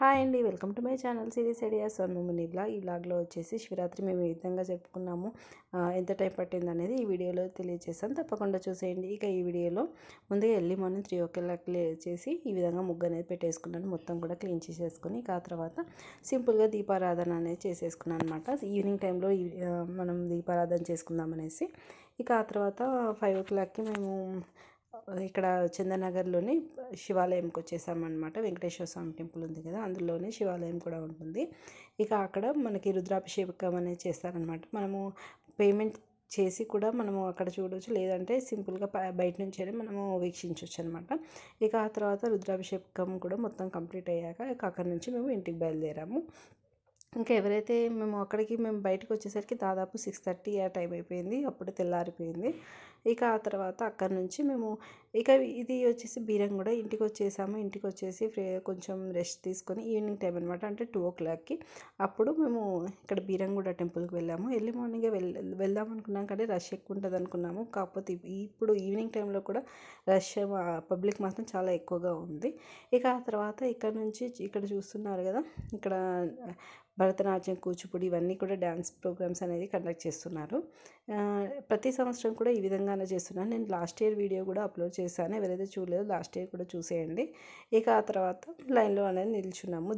Hi అండి, welcome to my channel series ideas Sonumuni blog. ఈ బ్లాగ్లో వచ్చేసి శివరాత్రి మేము ఏ విధంగా చెప్పుకున్నాము, ఎంత టైం పట్టింది అనేది ఈ వీడియోలో తెలియజేస్తాను. తప్పకుండా చూసేయండి. ఇక ఈ వీడియోలో ముందుగా ఎర్లీ మార్నింగ్ 3 o'clock చేసి ఈ విధంగా ముగ్గు అనేది పెట్టేసుకున్నాను. మొత్తం కూడా క్లీన్ చేసేసుకొని ఇక ఆ తర్వాత సింపుల్గా దీపారాధన అనేది చేసేసుకున్నాను అనమాట. ఈవినింగ్ టైంలో మనం దీపారాధన చేసుకుందాం అనేసి. ఇక ఆ తర్వాత 5 o'clockకి మేము ఇక్కడ చందనగర్లోని శివాలయంకి వచ్చేసామన్నమాట. వెంకటేశ్వర స్వామి టెంపుల్ ఉంది కదా, అందులోనే శివాలయం కూడా ఉంటుంది. ఇక అక్కడ మనకి రుద్రాభిషేకం అనేది చేస్తారనమాట. మనము పేమెంట్ చేసి కూడా మనము అక్కడ చూడవచ్చు, లేదంటే సింపుల్గా బయట నుంచే మనము వీక్షించవచ్చు అనమాట. ఇక ఆ తర్వాత రుద్రాభిషేకం కూడా మొత్తం కంప్లీట్ అయ్యాక ఇక అక్కడ నుంచి మేము ఇంటికి బయలుదేరాము. ఇంకా ఎవరైతే మేము బయటకు వచ్చేసరికి దాదాపు 6:30 ఆ టైం అయిపోయింది. అప్పుడు తెల్లారిపోయింది. ఇక ఆ తర్వాత అక్కడి నుంచి మేము ఇక ఇది వచ్చేసి బీరంగూడ ఇంటికి వచ్చేసాము. ఇంటికి వచ్చేసి కొంచెం రెస్ట్ తీసుకొని ఈవినింగ్ టైం అనమాట, అంటే 2 o'clockకి అప్పుడు మేము ఇక్కడ బీరంగూడ టెంపుల్కి వెళ్ళాము. ఎర్లీ మార్నింగే వెళ్దాం అనుకున్నాం, కానీ రష్ ఎక్కువ ఉంటుంది అనుకున్నాము. కాకపోతే ఇప్పుడు ఈవినింగ్ టైంలో కూడా రష్ పబ్లిక్ మాత్రం చాలా ఎక్కువగా ఉంది. ఇక ఆ తర్వాత ఇక్కడ నుంచి ఇక్కడ చూస్తున్నారు కదా, ఇక్కడ భరతనాట్యం, కూచిపూడి ఇవన్నీ కూడా డ్యాన్స్ ప్రోగ్రామ్స్ అనేది కండక్ట్ చేస్తున్నారు. ప్రతి సంవత్సరం కూడా ఈ విధంగానే చేస్తున్నాను. నేను లాస్ట్ ఇయర్ వీడియో కూడా అప్లోడ్ చేశాను. ఎవరైతే చూడలేదో లాస్ట్ ఇయర్ కూడా చూసేయండి. ఇక ఆ తర్వాత లైన్లో అనేది నిల్చున్నాము.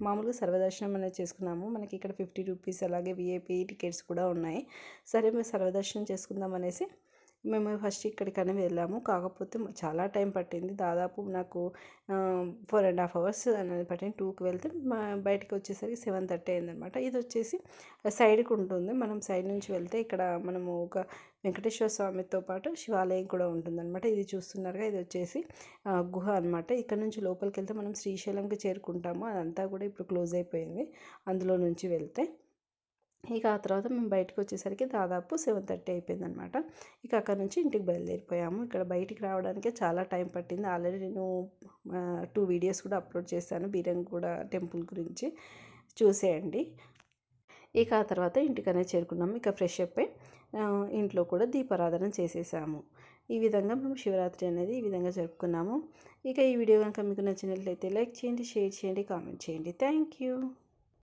మామూలుగా సర్వదర్శనం అనేది చేసుకున్నాము. మనకి ఇక్కడ 50 రూపీస్, అలాగే విఐపి టికెట్స్ కూడా ఉన్నాయి. సరే మేము సర్వదర్శనం చేసుకుందాం అనేసి మేము ఫస్ట్ ఇక్కడికనే వెళ్ళాము. కాకపోతే చాలా టైం పట్టింది. దాదాపు నాకు 4.5 hours అనేది పట్టింది. 2కి వెళ్తే బయటకు వచ్చేసరికి 7:30 అయిందనమాట. ఇది వచ్చేసి సైడ్కి ఉంటుంది. మనం సైడ్ నుంచి వెళ్తే ఇక్కడ మనము ఒక వెంకటేశ్వర స్వామితో పాటు శివాలయం కూడా ఉంటుందన్నమాట. ఇది చూస్తున్నారుగా, ఇది వచ్చేసి గుహ అనమాట. ఇక్కడ నుంచి లోపలికి వెళ్తే మనం శ్రీశైలంకి చేరుకుంటాము. అదంతా కూడా ఇప్పుడు క్లోజ్ అయిపోయింది అందులో నుంచి వెళ్తే. ఇక ఆ తర్వాత మేము బయటకు వచ్చేసరికి దాదాపు 7:30 అయిపోయిందనమాట. ఇక అక్కడ నుంచి ఇంటికి బయలుదేరిపోయాము. ఇక్కడ బయటికి రావడానికే చాలా టైం పట్టింది. ఆల్రెడీ నేను 2 వీడియోస్ కూడా అప్లోడ్ చేశాను బీరంగూడ టెంపుల్ గురించి, చూసేయండి. ఇక ఆ తర్వాత ఇంటికనే చేరుకున్నాము. ఇక ఫ్రెష్ అప్ అయి ఇంట్లో కూడా దీపారాధన చేసేసాము. ఈ విధంగా మేము శివరాత్రి అనేది ఈ విధంగా జరుపుకున్నాము. ఇక ఈ వీడియో కనుక మీకు నచ్చినట్లయితే లైక్ చేయండి, షేర్ చేయండి, కామెంట్ చేయండి. Thank you.